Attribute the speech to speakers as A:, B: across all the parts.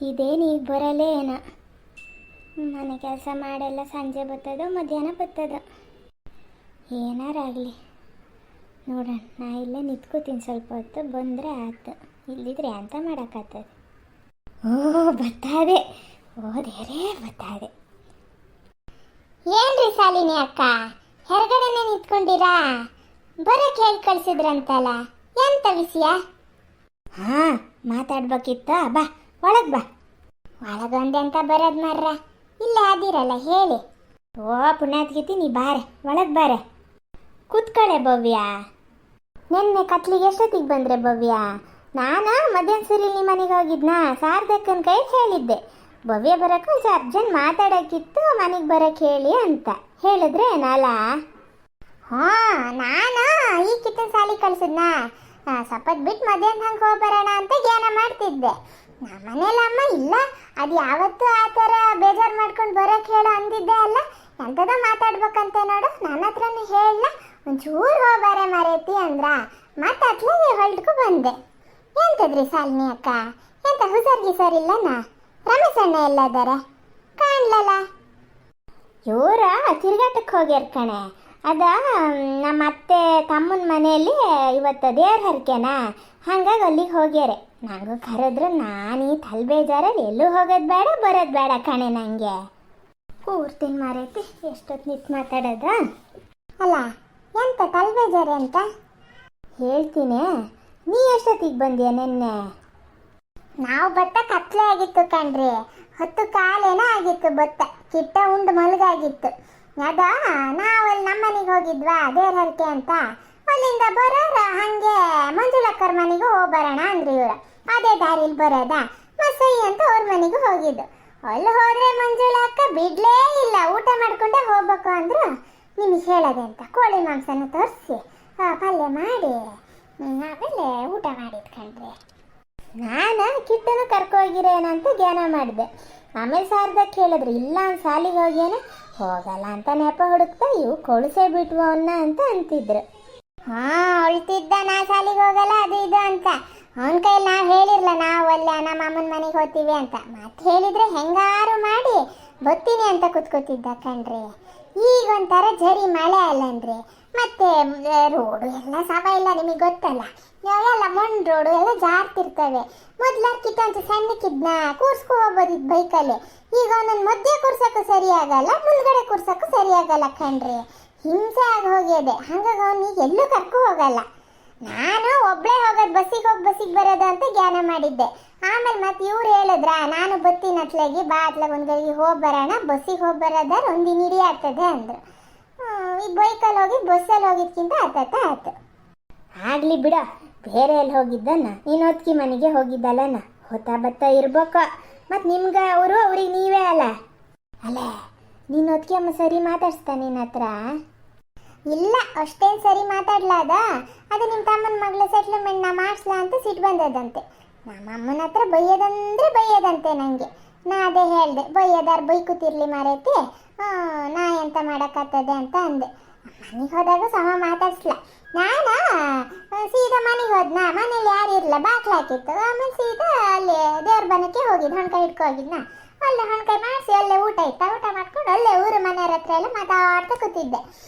A: ಇದೇನು ಈಗ ಬರಲೇ ಏನೋ. ಮನೆ ಕೆಲಸ ಮಾಡೆಲ್ಲ ಸಂಜೆ ಬರ್ತದೋ ಮಧ್ಯಾಹ್ನ ಬರ್ತದೋ ಏನಾರಾಗಲಿ ನೋಡೋಣ. ನಾ ಇಲ್ಲೇ ನಿಂತ್ಕೋತೀನಿ ಸ್ವಲ್ಪ ಹೊತ್ತು, ಬಂದರೆ ಆಯ್ತು. ಇಲ್ಲಿದ್ರೆ ಅಂತ ಮಾಡೋಕ್ಕಾಗ್ತದೆ. ಬತ್ತಾದೆ, ಓದೇರೇ ಬತ್ತಾದೆ. ಏನ್ರಿ ಶಾಲಿನಿ ಅಕ್ಕ, ಹೊರಗಡೆನೆ ನಿಂತ್ಕೊಂಡಿರಾ? ಬರಕ್ಕೆ ಹೇಳಿ ಕಳಿಸಿದ್ರಂತಲ್ಲ, ಎಂತ ವಿಷಯ? ಹಾಂ, ಮಾತಾಡ್ಬೇಕಿತ್ತ. ಬಾ ಒಳಗೆ ಬಾ. ಒಳಗೊಂದೆಂತ ಬರೋದು ಮಾರ್ರ, ಇಲ್ಲೇ ಆದಿರಲ್ಲ ಹೇಳಿ. ಓ ಪುಣ್ಯಾತ್ಗಿತಿ, ನೀ ಬಾರೆ ಒಳಗೆ ಬಾರೆ, ಕೂತ್ಕೊಳ್ಳೆ ಭವ್ಯ. ನಿನ್ನೆ ಕತ್ಲಿಗೆ ಎಷ್ಟೊತ್ತಿಗೆ ಬಂದರೆ ಭವ್ಯ? ನಾನು ಮಧ್ಯಾಹ್ನ ಸರಿ ನಿಮ್ಮ ಮನೆಗೆ ಹೋಗಿದ್ನಾ, ಶಾರದಕ್ಕನ ಕೈ ಹೇಳಿದ್ದೆ ಭವ್ಯ ಬರೋಕೆ ಒಂದು ಅರ್ಜೆಂಟ್ ಮಾತಾಡೋಕ್ಕಿತ್ತು, ಮನೆಗೆ ಬರೋಕ್ಕೆ ಹೇಳಿ ಅಂತ ಹೇಳಿದ್ರೆ ಏನಲ್ಲ. ಹಾಂ, ನಾನು ಈ ಕಿತ್ತನ ಸಾಲಿ ಕಳ್ಸಿದ್ನಾ, ಸ್ವಲ್ಪ ಬಿಟ್ಟು ಮಧ್ಯಾಹ್ನ ಹಂಗೆ ಹೋಗ್ಬರೋಣ ಅಂತ ಜ್ಞಾನ ಮಾಡ್ತಿದ್ದೆ. ನಮ್ಮ ಮನೇಲಿ ಅಮ್ಮ ಇಲ್ಲ, ಅದು ಯಾವತ್ತೂ ಆ ಥರ ಬೇಜಾರು ಮಾಡ್ಕೊಂಡು ಬರೋಕ್ಕೆ ಹೇಳೋ ಅಂದಿದ್ದೆ ಅಲ್ಲ, ಎಂಥದೋ ಮಾತಾಡ್ಬೇಕಂತೆ ನೋಡು. ನನ್ನ ಹತ್ರನೂ ಹೇಳಲ್ಲ, ಒಂಚೂರು ಹೋಗ್ಬಾರೆ ಮರೇತಿ ಅಂದ್ರ ಮತ್ತೆ ಅಟ್ಲಾಗೆ ಹೊಲ್ಡ್ಕೊ ಬಂದೆ. ಎಂತದ್ರಿ ಶಾಲಿನಿ ಅಕ್ಕ, ಎಂತ ಹುಷಾರ್ಗಿ ಸರ್ ಇಲ್ಲನ? ರಮೇಶ್ ಅಣ್ಣ ಎಲ್ಲದಾರೆ ಕಾಣ್ಲಲ್ಲ? ಇವರ ತಿರ್ಗಾಟಕ್ಕೆ ಹೋಗ್ಯಾರ ಕಣೆ. ಅದ ನಮ್ಮ ಅತ್ತೆ ತಮ್ಮನ ಮನೆಯಲ್ಲಿ ಇವತ್ತು ದೇವ್ರ ಹರಕೆನ, ಹಂಗಾಗಿ ಅಲ್ಲಿಗೆ ಹೋಗ್ಯಾರೆ. ನನಗೂ ಕರೆದ್ರೆ ನಾನು ಈ ತಲೆ ಬೇಜಾರಲ್ಲಿ ಎಲ್ಲೂ ಹೋಗೋದು ಬೇಡ ಬರೋದು ಬೇಡ ಕಣೆ. ನನಗೆ ಕೂರ್ತೀನಿ ಮಾರೈತಿ, ಎಷ್ಟೊತ್ತು ನಿಂತು ಮಾತಾಡೋದ ಅಲ್ಲ. ಎಂತ ತಲೆ ಬೇಜಾರು ಅಂತ ಹೇಳ್ತೀನಿ. ನೀ ಎಷ್ಟೊತ್ತಿಗೆ ಬಂದಿಯ ನಿನ್ನೆ? ನಾವು ಬತ್ತ ಕತ್ಲೆ ಆಗಿತ್ತು ಕಣ್ರಿ, 10 ಕಾಲೇನೋ ಆಗಿತ್ತು ಬತ್ತ. ಕಿಟ್ಟ ಉಂಡು ಮಲಗಾಗಿತ್ತು. ಅದ ನಾವಲ್ಲಿ ನಮ್ಮ ಮನೆಗೆ ಹೋಗಿದ್ವಾ ದೇವ್ರ ಹರಕೆ ಅಂತ, ಅಲ್ಲಿಂದ ಬರೋರ ಹಾಗೆ ಮಂಜುಳಕ್ಕರ ಮನೆಗೆ ಹೋಗ್ಬರೋಣ ಅಂದ್ರು ಇವರು. ಅದೇ ದಾರಿಲಿ ಬರೋದ ಮಸೈ ಅಂತ ಅವ್ರ ಮನೆಗೆ ಹೋಗಿದ್ದು. ಅಲ್ಲಿ ಹೋದ್ರೆ ಮಂಜುಳಕ್ಕ ಬಿಡ್ಲೇ ಇಲ್ಲ, ಊಟ ಮಾಡ್ಕೊಂಡೆ ಹೋಗ್ಬೇಕು ಅಂದ್ರು. ನಿಮಗೆ ಹೇಳೋದೆ ಅಂತ ಕೋಳಿ ಮಾಂಸನ ತೋರಿಸಿ ಪಲ್ಯ ಮಾಡಿ ಆಮೇಲೆ ಊಟ ಮಾಡಿದ್ಕಂಡ್ರಿ. ನಾನು ಕಿಟ್ಟನು ಕರ್ಕೋಗಿರೇನಂತ ಜ್ಞಾನ ಮಾಡಿದೆ. ಆಮೇಲೆ ಶಾರದಕ್ಕೆ ಹೇಳಿದ್ರು ಇಲ್ಲ ಅವ್ನು ಸಾಲಿಗೆ ಹೋಗ್ಯಾನೆ, ಹೋಗಲ್ಲ ಅಂತ ನೆಪ ಹುಡುಕ್ತಾ ಇವು ಕೊಳಿಸೇ ಬಿಟ್ವು ಅವನ್ನ ಅಂತ ಅಂತಿದ್ರು. ಹಾಂ, ಅಳ್ತಿದ್ದ ನಾ ಶಾಲಿಗೆ ಹೋಗಲ್ಲ ಅದು ಇದು ಅಂತ. ಅವನ ಕೈಲಿ ನಾವು ಹೇಳಿರ್ಲ, ನಾವು ಅಲ್ಲೇ ನಮ್ಮ ಅಮ್ಮನ ಮನೆಗೆ ಹೋಗ್ತೀವಿ ಅಂತ. ಮತ್ತೆ ಹೇಳಿದ್ರೆ ಹೆಂಗಾರು ಮಾಡಿ ಬರ್ತೀನಿ ಅಂತ ಕೂತ್ಕೋತಿದ್ದ ಕಣ್ರಿ. ಈಗ ಒಂಥರ ಜರಿ ಮಳೆ ಅಲ್ಲನ್ರಿ, ಮತ್ತೆ ರೋಡು ಎಲ್ಲ ಸಮ ಇಲ್ಲ, ನಿಮಗೆ ಗೊತ್ತಲ್ಲ, ಎಲ್ಲ ಮಣ್ಣು ರೋಡು ಎಲ್ಲ ಜಾರ್ತಿರ್ತವೆ. ಮೊದ್ಲಕ್ಕಿಂತ ಒಂದು ಸಣ್ಣಕ್ಕಿದ್ನ ಕೂರ್ಸ್ಕೊ ಹೋಗ್ಬೋದಿದ್ದು ಬೈಕಲ್ಲಿ. ಈಗ ಅವನನ್ನು ಮಧ್ಯೆ ಕೂರ್ಸೋಕ್ಕೂ ಸರಿ ಆಗಲ್ಲ, ಮುಂದ್ಗಡೆ ಕೂರ್ಸೋಕ್ಕೂ ಸರಿ ಆಗಲ್ಲ ಕಣ್ರಿ. ಹಿಂಸೆ ಆಗಿ ಹೋಗಿದೆ. ಹಂಗಾಗಿ ಅವನಿಗೆ ಎಲ್ಲೂ ಕರ್ಕೊ ಹೋಗಲ್ಲ. ನಾನು ಒಬ್ಬಳೇ ಹೋಗೋದು, ಬಸ್ಸಿಗೆ ಬರೋದು ಅಂತ ಜ್ಞಾನ ಮಾಡಿದ್ದೆ. ಆಮೇಲೆ ಮತ್ತೆ ಇವ್ರು ಹೇಳಿದ್ರ, ನಾನು ಬತ್ತೀನಿ ಅತ್ಲಾಗಿ ಬಾ ಅತ್ಲಾಗ ಒಂದು ಗಳಿಗೆ ಹೋಗಿ ಬರೋಣ, ಬಸ್ಸಿಗೆ ಹೋಗಿ ಬರೋದಾರ ಒಂದಿನ ಹಿಡಿ ಆಗ್ತದೆ ಅಂದರು. ಈ ಬೈಕಲ್ಲಿ ಹೋಗಿ ಬಸ್ಸಲ್ಲಿ ಹೋಗಿದ್ಕಿಂತ ಆಯ್ತು. ಆಗಲಿ ಬಿಡ, ಬೇರೆ ಎಲ್ಲಿ ಹೋಗಿದ್ದನ್ನ, ನೀನು ಒತ್ಕಿ ಮನೆಗೆ ಹೋಗಿದ್ದಲ್ಲನ, ಹೊತ್ತಾ ಬತ್ತಾ ಇರ್ಬೇಕು. ಮತ್ತು ನಿಮ್ಗೆ ಅವರು ಅವ್ರಿಗೆ ನೀವೇ ಅಲ್ಲ. ಅಲ್ಲೇ ನೀನು ಒತ್ಕಿ ಅಮ್ಮ ಸರಿ ಮಾತಾಡ್ಸ್ತಾ ನಿನ್ನ ಹತ್ರ? ಇಲ್ಲ, ಅಷ್ಟೇನು ಸರಿ ಮಾತಾಡ್ಲಾದ. ಅದು ನಿಮ್ಮ ತಮ್ಮನ ಮಗಳ ಸೆಟ್ಲ್ಮೆಂಟ್ ನಾ ಮಾಡಿಸ್ಲಾ ಅಂತ ಸಿಟ್ಟು ಬಂದದಂತೆ. ನಮ್ಮ ಅಮ್ಮನ ಹತ್ರ ಬೈಯೋದಂದ್ರೆ ಬೈಯೋದಂತೆ ನನಗೆ. ನಾ ಅದೇ ಹೇಳಿದೆ, ಬೈಯೋದಾರು ಬೈಕೂತಿರ್ಲಿ ಮಾರೈತಿ, ನಾ ಎಂತ ಮಾಡೋಕ್ಕಾಗ್ತದೆ ಅಂತ ಅಂದೆ. ಮನೆಗೆ ಹೋದಾಗ ಸಮ ಮಾತಾಡ್ಸ್ಲ. ನಾನು ಸೀದಾ ಮನೆಗೆ ಹೋದ್ನ, ಮನೇಲಿ ಯಾರು ಇರಲ್ಲ, ಬಾಕ್ಲು ಹಾಕಿತ್ತು. ಆಮೇಲೆ ಸೀದಾ ಅಲ್ಲಿ ದೇವ್ರ ಬನಕ್ಕೆ ಹೋಗಿದ್ದು, ಹಣ್ಕಾಯಿ ಇಟ್ಕೊ ಹೋಗಿದ್ನ. ಅಲ್ಲೇ ಹಣ್ಕಾಯಿ ಮಾಡಿಸಿ ಅಲ್ಲೇ ಊಟ ಇತ್ತು, ಊಟ ಮಾಡ್ಕೊಂಡು ಅಲ್ಲೇ ಊರು ಮನೆಯವ್ರ ಹತ್ರ ಎಲ್ಲ ಮಾತಾಡ್ತಾ ಕೂತಿದ್ದೆ.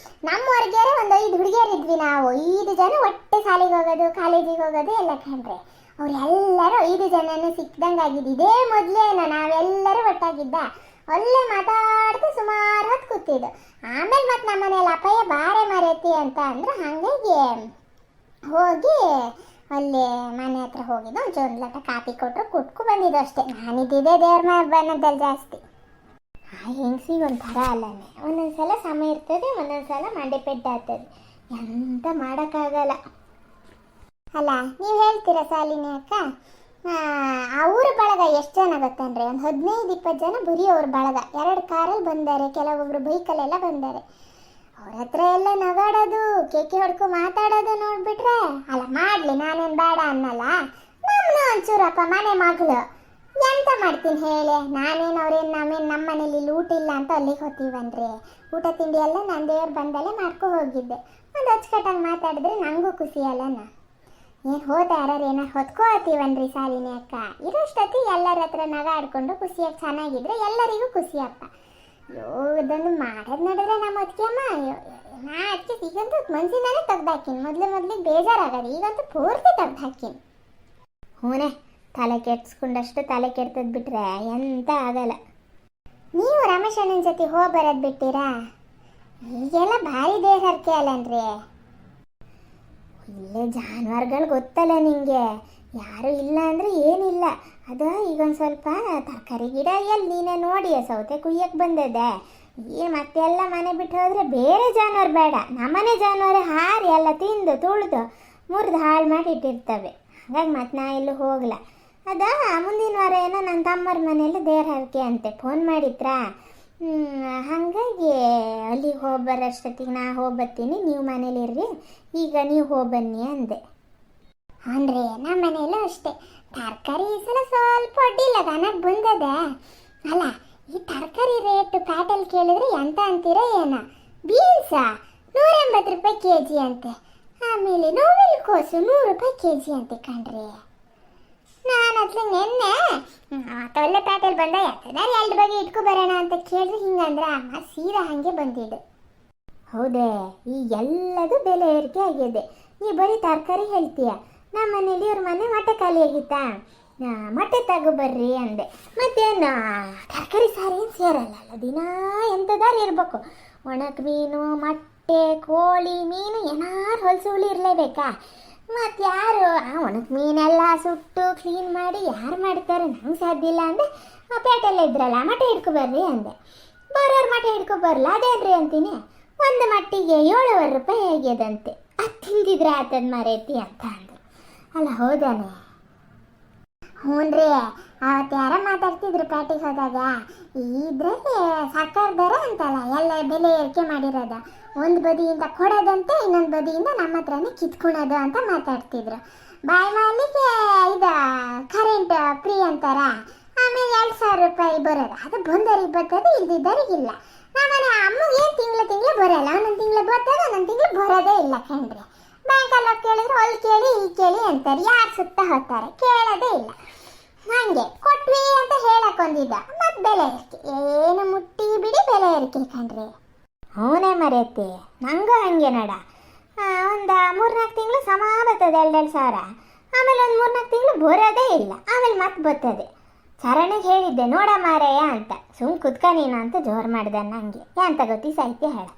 A: ನಮ್ಮವ್ರಿಗೆ ಒಂದು 5 ಹುಡುಗಿಯರಿದ್ವಿ ನಾವು. 5 ಜನ ಒಟ್ಟೆ ಶಾಲೆಗೆ ಹೋಗೋದು, ಕಾಲೇಜಿಗೆ ಹೋಗೋದು ಎಲ್ಲ ಕಂಡ್ರೆ. ಅವರೆಲ್ಲರೂ 5 ಜನನೂ ಸಿಕ್ಕಿದಂಗೆ ಆಗಿದ್ದು. ಇದೇ ಮೊದಲೇನೋ ನಾವೆಲ್ಲರೂ ಒಟ್ಟಾಗಿದ್ದ. ಅಲ್ಲೇ ಮಾತಾಡ್ತಾ ಸುಮಾರು ಹೊತ್ತು ಕೂತಿದ್ದು. ಆಮೇಲೆ ಮತ್ತೆ ನಮ್ಮ ಮನೇಲಿ ಅಪ್ಪಯ್ಯ ಬಾರೆ ಮರೆತಿ ಅಂತ ಅಂದ್ರೆ, ಹಾಗಾಗಿ ಹೋಗಿ ಅಲ್ಲಿ ಮನೆ ಹತ್ರ ಹೋಗಿದ್ದು. ಒಂದು ಲೋಟ ಕಾಫಿ ಕೊಟ್ಟರು, ಕುಟ್ಕೊ ಬಂದಿದ್ದು ಅಷ್ಟೇ. ನಾನಿದ್ದಿದ್ದೆ ದೇವ್ರ ಬಣ್ಣದಲ್ಲಿ ಜಾಸ್ತಿ. ಹೆಂಗಸಿಗೆ ಒಂಥರ ಅಲ್ಲನೇ, ಒಂದೊಂದ್ಸಲ ಸಮಯ ಇರ್ತದೆ, ಒಂದೊಂದ್ಸಲ ಮಂಡೆ ಪೆಟ್ಟು ಆಗ್ತದೆ, ಎಂತ ಮಾಡೋಕ್ಕಾಗಲ್ಲ ಅಲ್ಲ. ನೀವು ಹೇಳ್ತೀರಾ ಶಾಲಿನಿ ಅಕ್ಕ? ಅವ್ರ ಬಳಗ ಎಷ್ಟು ಜನ ಗೊತ್ತನ್ರಿ? ಒಂದು 15-20 ಜನ ಬರೀ ಅವ್ರ ಬಳಗ. 2 ಕಾರಲ್ಲಿ ಬಂದಾರೆ, ಕೆಲವೊಬ್ರು ಬೈಕಲ್ಲೆಲ್ಲ ಬಂದಾರೆ. ಅವ್ರ ಹತ್ರ ಎಲ್ಲ ನಗಾಡೋದು, ಕೇಕೆ ಹೊಡ್ಕೊ ಮಾತಾಡೋದು ನೋಡ್ಬಿಟ್ರೆ, ಅಲ್ಲ ಮಾಡಲಿ, ನಾನೇನು ಬೇಡ ಅನ್ನಲ್ಲ. ನಮ್ಮನ್ನ ಒಂಚೂರಪ್ಪ ಮನೆ ಮಗಳು ಎಂತ ಮಾಡ್ತೀನಿ ಹೇಳಿ? ನಾವೇನು ನಮ್ಮ ಮನೇಲಿ ಇಲ್ಲಿ ಊಟ ಇಲ್ಲ ಅಂತ ಅಲ್ಲಿಗೆ ಹೋಗ್ತೀವನ್ರಿ. ಊಟ ತಿಂಡಿ ಎಲ್ಲ ನಾನು ದೇವ್ರು ಬಂದಲ್ಲೇ ಮಾಡ್ಕೊ ಹೋಗಿದ್ದೆ. ಒಂದು ಅಚ್ಚುಕಟ್ಟಾಗಿ ಮಾತಾಡಿದ್ರೆ ನನಗೂ ಖುಷಿ ಅಲ್ಲನ. ಏನು ಹೋದ ಯಾರು ಏನೋ ಹೊತ್ಕೋತೀವನ್ರಿ ಸಾಲಿನಿ ಅಕ್ಕ. ಇರೋಷ್ಟೊತ್ತಿ ಎಲ್ಲರ ಹತ್ರ ನಗ ಆಡ್ಕೊಂಡು ಖುಷಿಯಾಗಿ ಚೆನ್ನಾಗಿದ್ರೆ ಎಲ್ಲರಿಗೂ ಖುಷಿಯಪ್ಪ. ಅಯ್ಯೋ ಇದೊಂದು ಮಾಡೋದು ನಡೆದ್ರೆ ನಮ್ಮ ಅದಕ್ಕೆಮ್ಮ ನಾ ಅದಕ್ಕೆ ಈಗಂತೂ ಮನ್ಸಿಂದಾನೇ ತೆಗ್ದಾಕಿನಿ. ಮೊದಲಿಗೆ ಬೇಜಾರಾಗದು, ಈಗಂತೂ ಪೂರ್ತಿ ತೆಗ್ದು ಹಾಕಿನಿ. ಹೂನೇ, ತಲೆ ಕೆಡ್ಸ್ಕೊಂಡಷ್ಟು ತಲೆ ಕೆಡ್ತದ್ ಬಿಟ್ರೆ ಎಂತ ಆಗಲ್ಲ. ನೀವು ರಮೇಶ್ ಅಣ್ಣನ ಜೊತೆ ಹೋಗಿ ಬರೋದು ಬಿಟ್ಟಿರಾ? ಈಗೆಲ್ಲ ಭಾರಿ ದೇಹರ್ಕೆ ಅಲ್ಲನ್ರಿ. ಇಲ್ಲೇ ಜಾನುವಾರುಗಳು ಗೊತ್ತಲ್ಲ ನಿಂಗೆ, ಯಾರು ಇಲ್ಲ ಅಂದರೆ ಏನಿಲ್ಲ. ಅದು ಈಗೊಂದು ಸ್ವಲ್ಪ ತರಕಾರಿ ಗಿಡ ಎಲ್ಲಿ ನೀನೇ ನೋಡಿ ಸೌತೆ ಕುಯ್ಯಕ್ಕೆ ಬಂದದೆ. ಮತ್ತೆಲ್ಲ ಮನೆ ಬಿಟ್ಟು ಹೋದರೆ ಬೇರೆ ಜಾನುವಾರು ಬೇಡ, ನಮ್ಮನೆ ಜಾನುವಾರು ಹಾರಿ ಎಲ್ಲ ತಿಂದು ತುಳಿದು ಮುರಿದು ಹಾಳು ಮಾಡಿ ಇಟ್ಟಿರ್ತವೆ. ಹಾಗಾಗಿ ಮತ್ತೆ ನಾ ಎಲ್ಲೂ ಹೋಗಲ್ಲ. ಅದಾ ಮುಂದಿನ ವಾರ ಏನೋ ನನ್ನ ತಮ್ಮರ ಮನೆಯಲ್ಲಿ ದೇವ್ರ ಹರಕೆ ಅಂತೆ ಫೋನ್ ಮಾಡಿದ್ರಾ. ಹಾಗಾಗಿ ಅಲ್ಲಿಗೆ ಹೋಗಿ ಬರೋಷ್ಟೊತ್ತಿಗೆ ನಾ ಹೋಗಿ ಬರ್ತೀನಿ, ನೀವು ಮನೇಲಿರ್ರಿ, ಈಗ ನೀವು ಹೋಗಿ ಬನ್ನಿ ಅಂದೆ. ಅಂದರೆ ನಮ್ಮ ಮನೆಯಲ್ಲೂ ಅಷ್ಟೇ ತರಕಾರಿ ಈ ಸಲ ಸ್ವಲ್ಪ ಅಡ್ಡಿಲ್ಲ, ದನಕ್ಕೆ ಬಂದದೆ ಅಲ್ಲ. ಈ ತರಕಾರಿ ರೇಟು ಪ್ಯಾಟಲ್ಲಿ ಕೇಳಿದ್ರೆ ಎಂತ ಅಂತೀರ ಏನೋ. ಬೀನ್ಸಾ 180 ರೂಪಾಯಿ kg ಅಂತೆ. ಆಮೇಲೆ ನೋವಿಲ್ ಕೋಸು 100 ರೂಪಾಯಿ kg ಅಂತೆ ಕಣ್ರಿ. ನಾನು ಅದ್ಲ ನಿನ್ನೆ ಒಳ್ಳೆ ಪ್ಯಾಟಲ್ಲಿ ಬಂದ ಯಾಕಂದ್ರೆ 2 ಬಗೆ ಇಟ್ಕೊ ಬರೋಣ ಅಂತ ಕೇಳಿದ್ರೆ ಹಿಂಗಂದ್ರೆ ಅಮ್ಮ ಸೀದಾ ಹಾಗೆ ಬಂದಿದ್ದು. ಹೌದೇ, ಈ ಎಲ್ಲದೂ ಬೆಲೆ ಏರಿಕೆ ಆಗಿದೆ. ನೀ ಬರೀ ತರಕಾರಿ ಹೇಳ್ತೀಯ. ನಮ್ಮ ಮನೇಲಿ ಇವ್ರ ಮನೆ ಮೊಟ್ಟೆ ಖಾಲಿ ಆಗಿತ್ತಾ, ಮೊಟ್ಟೆ ತಗೋಬರ್ರಿ ಅಂದೆ. ಮತ್ತೇನು ತರಕಾರಿ ಸಾರಿ ಏನು ಸೇರಲ್ಲ, ದಿನ ಎಂಥದಾರು ಇರಬೇಕು. ಒಣಕ ಮೀನು, ಮೊಟ್ಟೆ, ಕೋಳಿ, ಮೀನು ಏನಾರು ಹೊಲಸು ಹುಳಿ ಇರಲೇಬೇಕಾ? ಮತ್ತು ಯಾರು ಒಣಕ ಮೀನೆಲ್ಲ ಸುಟ್ಟು ಕ್ಲೀನ್ ಮಾಡಿ ಯಾರು ಮಾಡ್ತಾರೆ? ನಂಗೆ ಸಾಧ್ಯ ಇಲ್ಲ ಅಂದೆ. ಪೇಟೆಲ್ಲ ಇದ್ರಲ್ಲ ಮೊಟ್ಟೆ ಹಿಡ್ಕೊಬರ್ರಿ ಅಂದೆ. ಬರೋರು ಮೊಟ್ಟೆ ಹಿಡ್ಕೊಬರಲ್ಲ ಅದೇನ್ರಿ ಅಂತೀನಿ. ಒಂದು ಮಟ್ಟಿಗೆ 7,500 ರೂಪಾಯಿ ಆಗ್ಯದಂತೆ. ಅದು ತಿಂದಿದ್ರೆ ಆತದ ಮರೇತಿ ಅಂತ ಅಂದರು. ಅಲ್ಲ ಹೌದಾನೆ? ಹ್ಞೂನ್ರಿ, ಅವತ್ತು ಯಾರ ಮಾತಾಡ್ತಿದ್ರು ಪ್ಯಾಟಿಗೆ ಹೋದಾಗ. ಇದ್ರಲ್ಲಿ ಸರ್ಕಾರ ದರ ಅಂತಲ್ಲ ಎಲ್ಲ ಬೆಲೆ ಏರಿಕೆ ಮಾಡಿರೋದು. ಒಂದು ಬದಿಯಿಂದ ಕೊಡೋದಂತೆ, ಇನ್ನೊಂದು ಬದಿಯಿಂದ ನಮ್ಮ ಹತ್ರನೇ ಕಿತ್ಕೊಳೋದು ಅಂತ ಮಾತಾಡ್ತಿದ್ರು. ಬಾಯಿ ಮಾಲಿಗೆ ಇದು ಕರೆಂಟ್ ಫ್ರೀ ಅಂತಾರ. ಆಮೇಲೆ 2,000 ರೂಪಾಯಿ ಬರೋದು, ಅದು ಬಂದವರಿಗೆ ಬರ್ತದೆ, ಇಲ್ದಿದ್ದವರಿಗಿಲ್ಲ. ನಮ್ಮನೆ ಅಮ್ಮಗೆ ಏನು ತಿಂಗಳು ಬರೋಲ್ಲ, ಒಂದೊಂದು ತಿಂಗಳು ಬರ್ತದೆ, ಒಂದೊಂದು ತಿಂಗಳು ಬರೋದೇ ಇಲ್ಲ ಕಣ್ರಿ. ಬ್ಯಾಂಕಲ್ಲಿ ಕೇಳಿದ್ರೆ ಅಲ್ಲಿ ಕೇಳಿ ಇಲ್ಲಿ ಕೇಳಿ ಅಂತಾರೆ, ಯಾರು ಸುತ್ತ ಹೋಗ್ತಾರೆ, ಕೇಳೋದೇ ಇಲ್ಲ. ಹಾಗೆ ಕೊಟ್ವಿ ಅಂತ ಹೇಳಕ್ಕೊಂದಿದ್ದ, ಮತ್ತೆ ಬೆಲೆ ಏರಿಕೆ, ಏನು ಮುಟ್ಟಿ ಬಿಡಿ ಬೆಲೆ ಏರಿಕೆ ಕಣ್ರಿ. ಅವನೇ ಮರೆಯುತ್ತೆ, ನಂಗೂ ಹಂಗೆ ನಡ. ಒಂದು 3-4 ತಿಂಗಳು ಸಮ ಬರ್ತದೆ 2,000 ಸಾವಿರ. ಆಮೇಲೆ ಒಂದು 3-4 ತಿಂಗಳು ಬರೋದೇ ಇಲ್ಲ, ಆಮೇಲೆ ಮತ್ತೆ ಬರ್ತದೆ. ಚರಣಿಗೆ ಹೇಳಿದ್ದೆ ನೋಡ ಮಾರಯ್ಯ ಅಂತ, ಸುಮ್ ಕುತ್ಕ ನೀನು ಅಂತ ಜೋರು ಮಾಡ್ದೆ. ನಂಗೆ ಎಂತ ಗೊತ್ತಿ ಸಾಹಿತ್ಯ ಹೇಳ.